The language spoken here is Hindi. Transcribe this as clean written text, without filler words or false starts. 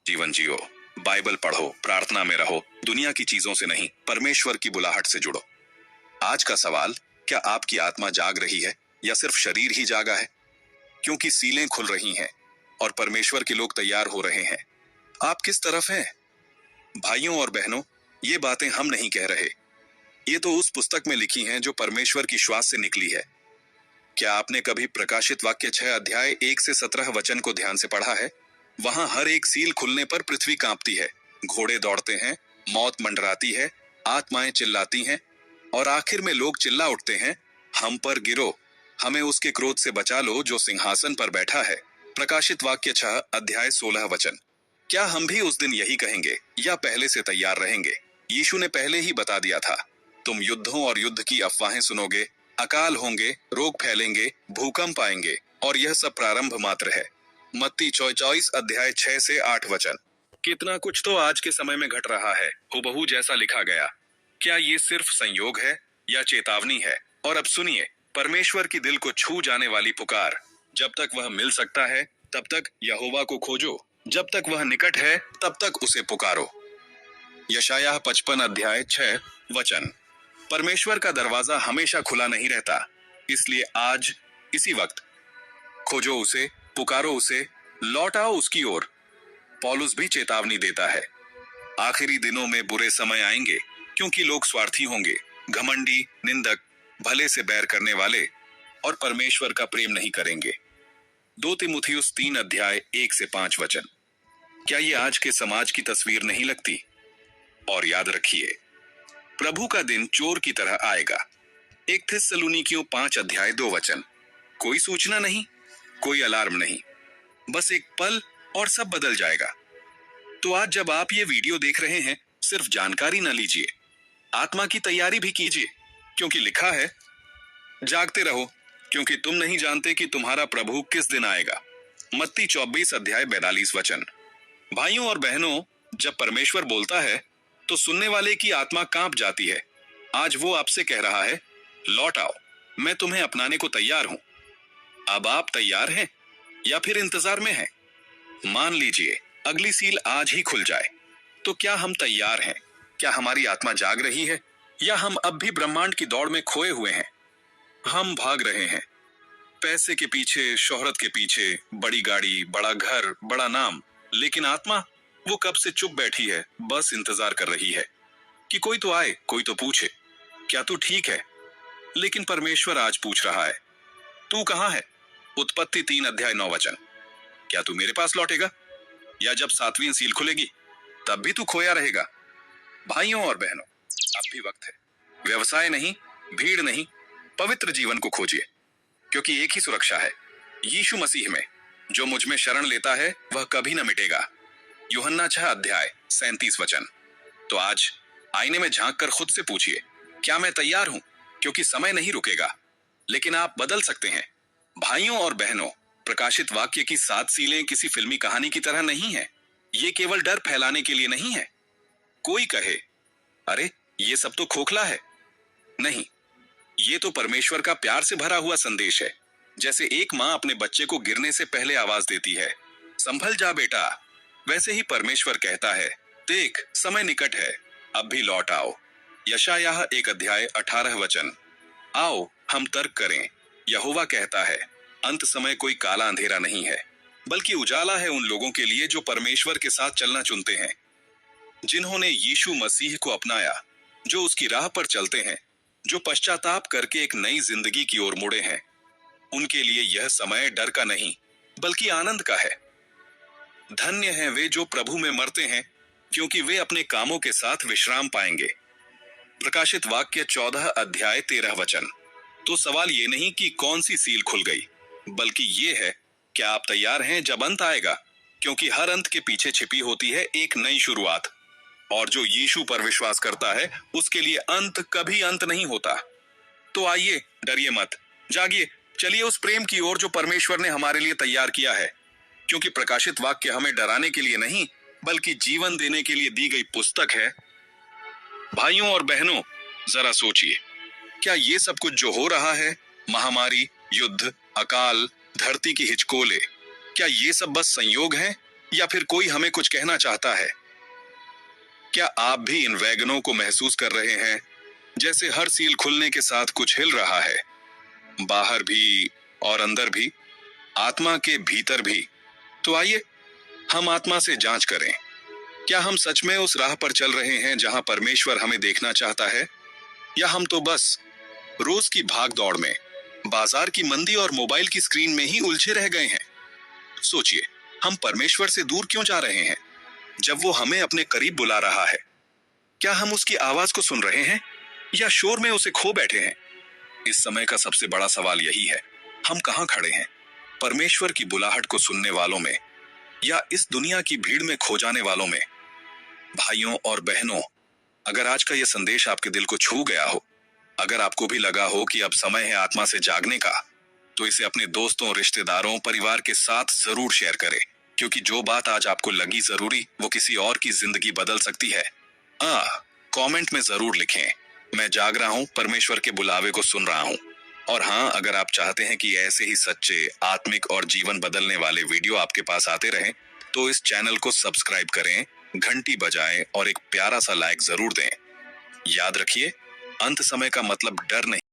जीवन जियो, बाइबल पढ़ो, प्रार्थना में रहो, दुनिया की चीजों से नहीं, परमेश्वर की बुलाहट से जुड़ो। आज का सवाल, क्या आपकी आत्मा जाग रही है या सिर्फ शरीर ही जागा है? क्योंकि सीलें खुल रही हैं और परमेश्वर के लोग तैयार हो रहे हैं। आप किस तरफ हैं? भाइयों और बहनों, ये बातें हम नहीं कह रहे, ये तो उस पुस्तक में लिखी हैं जो परमेश्वर की श्वास से निकली है। क्या आपने कभी प्रकाशित वाक्य 6 अध्याय 1 से 17 वचन को ध्यान से पढ़ा है? वहां हर एक सील खुलने पर पृथ्वी कांपती है, घोड़े दौड़ते हैं, मौत मंडराती है, आत्माएं चिल्लाती हैं और आखिर में लोग चिल्ला उठते हैं, हम पर गिरो, हमें उसके क्रोध से बचा लो जो सिंहासन पर बैठा है। प्रकाशित वाक्य 6 अध्याय 16 वचन। क्या हम भी उस दिन यही कहेंगे या पहले से तैयार रहेंगे? यीशु ने पहले ही बता दिया था, तुम युद्धों और युद्ध की अफवाहें सुनोगे, अकाल होंगे, रोग फैलेंगे, भूकंप आएंगे और यह सब प्रारंभ मात्र है। मत्ती 24 अध्याय 6 से 8 वचन। कितना कुछ तो आज के समय में घट रहा है, हुबहू जैसा लिखा गया। क्या ये सिर्फ संयोग है या चेतावनी है? और अब सुनिए परमेश्वर की दिल को छू जाने वाली पुकार। जब तक वह मिल सकता है तब तक यहोवा को खोजो, जब तक वह निकट है तब तक उसे पुकारो। यशायाह 55 अध्याय 6 वचन। परमेश्वर का दरवाजा हमेशा खुला नहीं रहता, इसलिए आज इसी वक्त खोजो उसे, पुकारो उसे, लौट आओ उसकी ओर। पौलुस भी चेतावनी देता है, आखिरी दिनों में बुरे समय आएंगे क्योंकि लोग स्वार्थी होंगे, घमंडी, निंदक, भले से बैर करने वाले और परमेश्वर का प्रेम नहीं करेंगे। 2 तीमुथियुस 3 अध्याय 1 से 5 वचन। क्या ये आज के समाज की तस्वीर नहीं लगती? और याद रखिए, प्रभु का दिन चोर की तरह आएगा। 1 थिस्सलुनीकियों 5 अध्याय 2 वचन। कोई सूचना नहीं, कोई अलार्म नहीं, बस एक पल और सब बदल जाएगा। तो आज जब आप ये वीडियो देख रहे हैं, सिर्फ जानकारी न लीजिए, आत्मा की तैयारी भी कीजिए, क्योंकि लिखा है, जागते रहो क्योंकि तुम नहीं जानते कि तुम्हारा प्रभु किस दिन आएगा। मत्ती 24 अध्याय 42 वचन। भाइयों और बहनों, जब परमेश्वर बोलता है तो सुनने वाले की आत्मा कांप जाती है। आज वो आपसे कह रहा है, लौट आओ, मैं तुम्हें अपनाने को तैयार हूं। अब आप तैयार हैं या फिर इंतजार में हैं? मान लीजिए अगली सील आज ही खुल जाए, तो क्या हम तैयार हैं? क्या हमारी आत्मा जाग रही है या हम अब भी ब्रह्मांड की दौड़ में खोए हुए हैं? हम भाग रहे हैं पैसे के पीछे, शोहरत के पीछे, बड़ी गाड़ी, बड़ा घर, बड़ा नाम, लेकिन आत्मा वो कब से चुप बैठी है, बस इंतजार कर रही है कि कोई तो आए, कोई तो पूछे, क्या तू ठीक है? लेकिन परमेश्वर आज पूछ रहा है, तू कहां है? उत्पत्ति 3 अध्याय 9 वचन। क्या तू मेरे पास लौटेगा या जब 7वीं सील खुलेगी तब भी तू खोया रहेगा? भाइयों और बहनों, अब भी वक्त है। व्यवसाय नहीं, भीड़ नहीं, पवित्र जीवन को खोजिए, क्योंकि एक ही सुरक्षा है, यीशु मसीह में। जो मुझ में शरण लेता है वह कभी न मिटेगा। यूहन्ना 6 अध्याय 37 वचन। तो आज आईने में झांक कर खुद से पूछिए, क्या मैं तैयार हूं? क्योंकि समय नहीं रुकेगा, लेकिन आप बदल सकते हैं। भाइयों और बहनों, प्रकाशित वाक्य की 7 सीलें किसी फिल्मी कहानी की तरह नहीं है। ये केवल डर फैलाने के लिए नहीं है। कोई कहे, अरे ये सब तो खोखला है। नहीं, ये तो परमेश्वर का प्यार से भरा हुआ संदेश है। जैसे एक माँ अपने बच्चे को गिरने से पहले आवाज देती है, संभल जा बेटा, वैसे ही परमेश्वर कहता है, देख समय निकट है, अब भी लौट आओ। यशायाह 1 अध्याय 18 वचन। आओ हम तर्क करें। यहोवा कहता है, अंत समय कोई काला अंधेरा नहीं है, बल्कि उजाला है उन लोगों के लिए जो परमेश्वर के साथ चलना चुनते हैं, जिन्होंने यीशु मसीह को अपनाया, जो उसकी राह पर चलते हैं, जो पश्चाताप करके एक नई जिंदगी की ओर मुड़े हैं। उनके लिए यह समय डर का नहीं बल्कि आनंद का है। धन्य हैं वे जो प्रभु में मरते हैं, क्योंकि वे अपने कामों के साथ विश्राम पाएंगे। प्रकाशित वाक्य 14 अध्याय 13 वचन। तो सवाल ये नहीं कि कौन सी सील खुल गई, बल्कि ये है, क्या आप तैयार हैं जब अंत आएगा? क्योंकि हर अंत के पीछे छिपी होती है एक नई शुरुआत, और जो यीशु पर विश्वास करता है उसके लिए अंत कभी अंत नहीं होता। तो आइए, डरिए मत, जागिए, चलिए उस प्रेम की ओर जो परमेश्वर ने हमारे लिए तैयार किया है। क्योंकि प्रकाशित वाक्य हमें डराने के लिए नहीं बल्कि जीवन देने के लिए दी गई पुस्तक है। भाइयों और बहनों, जरा सोचिए, क्या ये सब कुछ जो हो रहा है, महामारी, युद्ध, अकाल, धरती की हिचकोले, क्या ये सब बस संयोग हैं या फिर कोई हमें कुछ कहना चाहता है? क्या आप भी इन वैगनों को महसूस कर रहे हैं, जैसे हर सील खुलने के साथ कुछ हिल रहा है, बाहर भी और अंदर भी, आत्मा के भीतर भी? तो आइए हम आत्मा से जांच करें। क्या हम सच में उस राह पर चल रहे हैं जहां परमेश्वर हमें देखना चाहता है, या हम तो बस रोज की भाग दौड़ में, बाजार की मंदी और मोबाइल की स्क्रीन में ही उलझे रह गए हैं? सोचिए, हम परमेश्वर से दूर क्यों जा रहे हैं जब वो हमें अपने करीब बुला रहा है? क्या हम उसकी आवाज को सुन रहे हैं या शोर में उसे खो बैठे हैं? इस समय का सबसे बड़ा सवाल यही है, हम कहां खड़े हैं, परमेश्वर की बुलाहट को सुनने वालों में या इस दुनिया की भीड़ में खो जाने वालों में? भाइयों और बहनों, अगर आज का यह संदेश आपके दिल को छू गया हो, अगर आपको भी लगा हो कि अब समय है आत्मा से जागने का, तो इसे अपने दोस्तों, रिश्तेदारों, परिवार के साथ जरूर शेयर करें, क्योंकि जो बात आज आपको लगी जरूरी, वो किसी और की जिंदगी बदल सकती है। कमेंट में जरूर लिखें, मैं जाग रहा हूं, परमेश्वर के बुलावे को सुन रहा हूं। और हाँ, अगर आप चाहते हैं कि ऐसे ही सच्चे, आत्मिक और जीवन बदलने वाले वीडियो आपके पास आते रहें, तो इस चैनल को सब्सक्राइब करें, घंटी बजाएं और एक प्यारा सा लाइक जरूर दें। याद रखिए, अंत समय का मतलब डर नहीं।